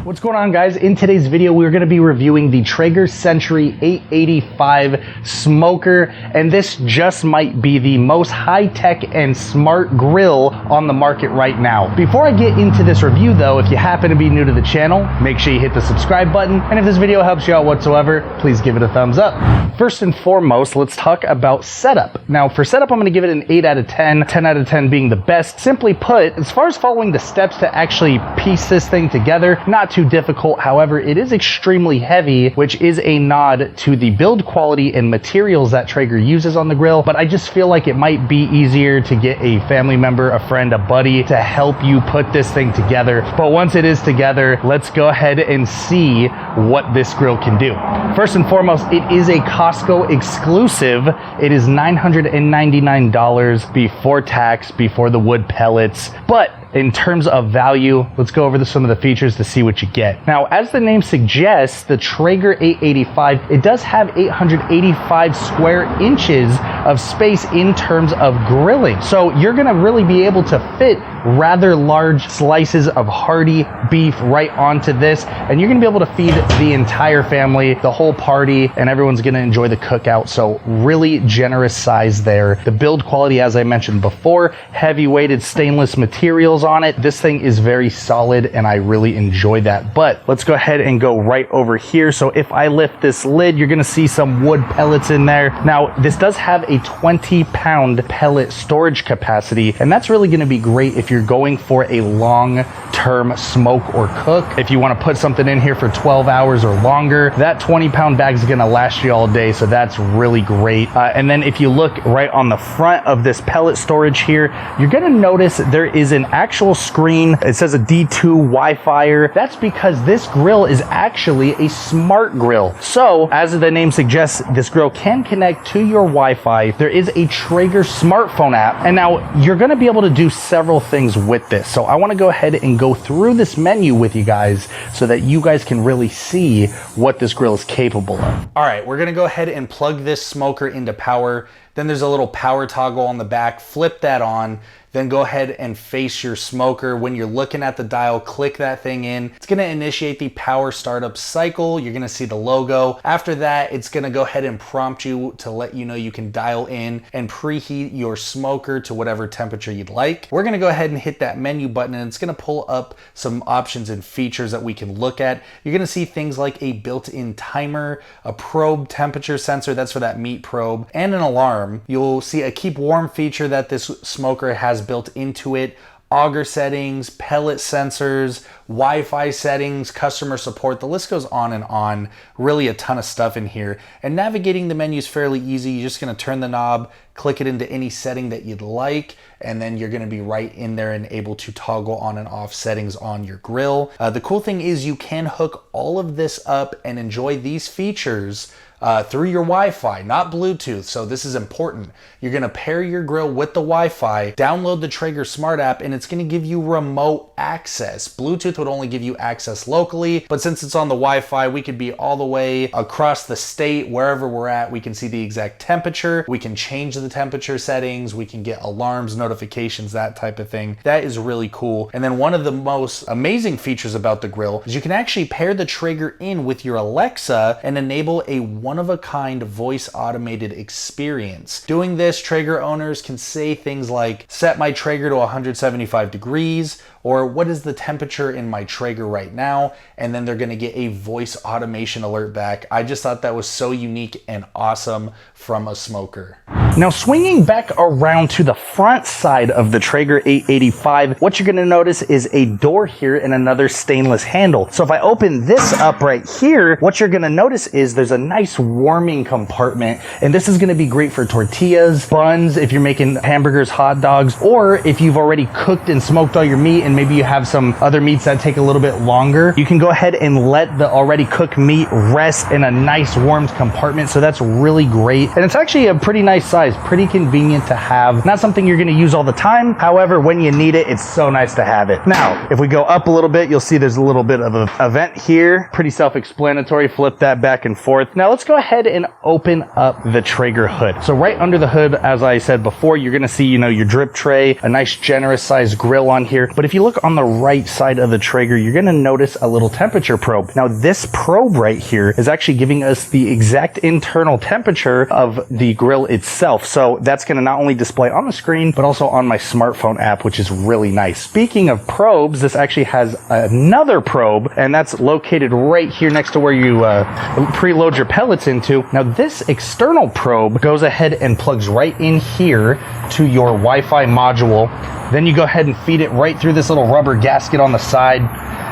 What's going on, guys? In today's video, we're going to be reviewing the Traeger Century 885 smoker, and this just might be the most high-tech and smart grill on the market right now. Before I get into this review though, if you happen to be new to the channel, make sure you hit the subscribe button, and if this video helps you out whatsoever, please give it a thumbs up. First and foremost, let's talk about setup. Now for setup, I'm going to give it an 8 out of 10, 10 out of 10 being the best. Simply put, as far as following the steps to actually piece this thing together, not too difficult. However, it is extremely heavy, which is a nod to the build quality and materials that Traeger uses on the grill, but I just feel like it might be easier to get a family member, a friend, a buddy to help you put this thing together. But once it is together, let's go ahead and see what this grill can do. First and foremost, it is a Costco exclusive. It is $999 before tax, before the wood pellets, but in terms of value, let's go over some of the features to see what you get. Now, as the name suggests, the Traeger 885, it does have 885 square inches of space in terms of grilling. So you're gonna really be able to fit rather large slices of hearty beef right onto this, and you're gonna be able to feed the entire family, the whole party, and everyone's gonna enjoy the cookout. So really generous size there. The build quality, as I mentioned before, heavy weighted stainless materials on it. This thing is very solid and I really enjoy that. But let's go ahead and go right over here. So if I lift this lid, you're gonna see some wood pellets in there. Now this does have a 20-pound pellet storage capacity, and that's really gonna be great if you're going for a long-term smoke or cook. If you wanna put something in here for 12 hours or longer, that 20-pound bag is gonna last you all day, so that's really great. And then if you look right on the front of this pellet storage here, you're gonna notice there is an actual screen. It says a D2 Wi-Fi. That's because this grill is actually a smart grill. So as the name suggests, this grill can connect to your Wi-Fi. There is a Traeger smartphone app, and now you're going to be able to do several things with this. So I want to go ahead and go through this menu with you guys so that you guys can really see what this grill is capable of. All right, we're going to go ahead and plug this smoker into power. Then there's a little power toggle on the back. Flip that on. Then go ahead and face your smoker. When you're looking at the dial, click that thing in. It's gonna initiate the power startup cycle. You're gonna see the logo. After that, it's gonna go ahead and prompt you to let you know you can dial in and preheat your smoker to whatever temperature you'd like. We're gonna go ahead and hit that menu button, and it's gonna pull up some options and features that we can look at. You're gonna see things like a built-in timer, a probe temperature sensor, that's for that meat probe, and an alarm. You'll see a keep warm feature that this smoker has built into it, auger settings, pellet sensors, Wi-Fi settings, customer support, the list goes on and on. Really a ton of stuff in here. And navigating the menu is fairly easy. You're just gonna turn the knob, click it into any setting that you'd like, and then you're gonna be right in there and able to toggle on and off settings on your grill. The cool thing is you can hook all of this up and enjoy these features through your Wi-Fi, not Bluetooth. So this is important. You're gonna pair your grill with the Wi-Fi, download the Traeger Smart app, and it's gonna give you remote access. Bluetooth would only give you access locally, but since it's on the Wi-Fi, we could be all the way across the state, wherever we're at. We can see the exact temperature. We can change the temperature settings. We can get alarms, notifications, that type of thing. That is really cool. And then one of the most amazing features about the grill is you can actually pair the Traeger in with your Alexa and enable a one-of-a-kind voice automated experience. Doing this, Traeger owners can say things like, set my Traeger to 175 degrees, or what is the temperature in my Traeger right now? And then they're gonna get a voice automation alert back. I just thought that was so unique and awesome from a smoker. Now swinging back around to the front side of the Traeger 885, what you're gonna notice is a door here and another stainless handle. So if I open this up right here, what you're gonna notice is there's a nice warming compartment, and this is gonna be great for tortillas, buns, if you're making hamburgers, hot dogs, or if you've already cooked and smoked all your meat and maybe you have some other meats that take a little bit longer, you can go ahead and let the already cooked meat rest in a nice warmed compartment. So that's really great. And it's actually a pretty nice size. size, pretty convenient to have. Not something you're gonna use all the time. However, when you need it, it's so nice to have it. Now, if we go up a little bit, you'll see there's a little bit of a vent here. Pretty self-explanatory. Flip that back and forth. Now let's go ahead and open up the Traeger hood. So right under the hood, as I said before, you're gonna see, your drip tray, a nice generous sized grill on here. But if you look on the right side of the Traeger, you're gonna notice a little temperature probe. Now this probe right here is actually giving us the exact internal temperature of the grill itself. So that's gonna not only display on the screen, but also on my smartphone app, which is really nice. Speaking of probes, this actually has another probe, and that's located right here next to where you preload your pellets into. Now this external probe goes ahead and plugs right in here to your Wi-Fi module. Then you go ahead and feed it right through this little rubber gasket on the side.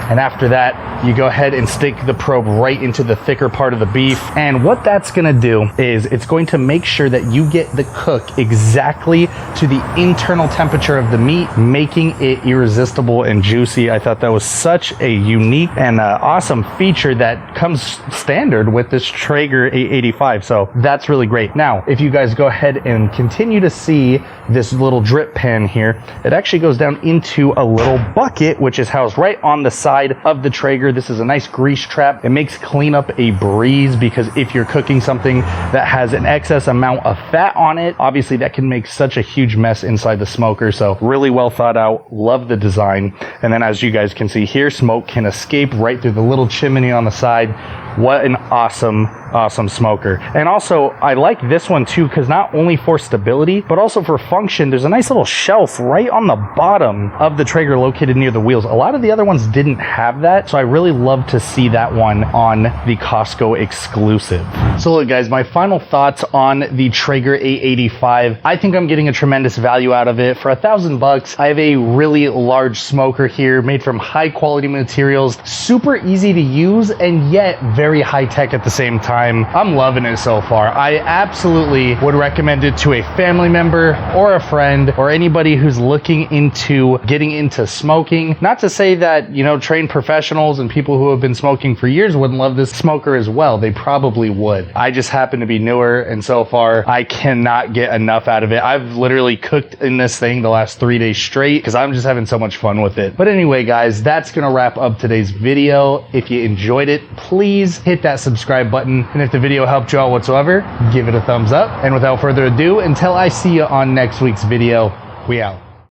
And after that, you go ahead and stick the probe right into the thicker part of the beef. And what that's gonna do is it's going to make sure that you get the cook exactly to the internal temperature of the meat, making it irresistible and juicy. I thought that was such a unique and awesome feature that comes standard with this Traeger 885. So that's really great. Now, if you guys go ahead and continue to see this little drip pan here, it actually goes down into a little bucket, which is housed right on the side of the Traeger. This is a nice grease trap. It makes cleanup a breeze, because if you're cooking something that has an excess amount of fat on it, obviously that can make such a huge mess inside the smoker. So really well thought out. Love the design. And then as you guys can see here, smoke can escape right through the little chimney on the side. What an awesome smoker. And also I like this one too, because not only for stability but also for function, there's a nice little shelf right on the bottom of the Traeger located near the wheels. A lot of the other ones didn't have that, so I really love to see that one on the Costco exclusive. So look guys, my final thoughts on the Traeger 885. I think I'm getting a tremendous value out of it. For $1,000 I have a really large smoker here, made from high quality materials, super easy to use, and yet very high tech at the same time. I'm loving it so far. I absolutely would recommend it to a family member or a friend or anybody who's looking into getting into smoking. Not to say that, trained professionals and people who have been smoking for years wouldn't love this smoker as well. They probably would. I just happen to be newer, and so far I cannot get enough out of it. I've literally cooked in this thing the last 3 days straight because I'm just having so much fun with it. But anyway guys, that's gonna wrap up today's video. If you enjoyed it, please hit that subscribe button. And if the video helped you out whatsoever, give it a thumbs up. And without further ado, until I see you on next week's video, we out.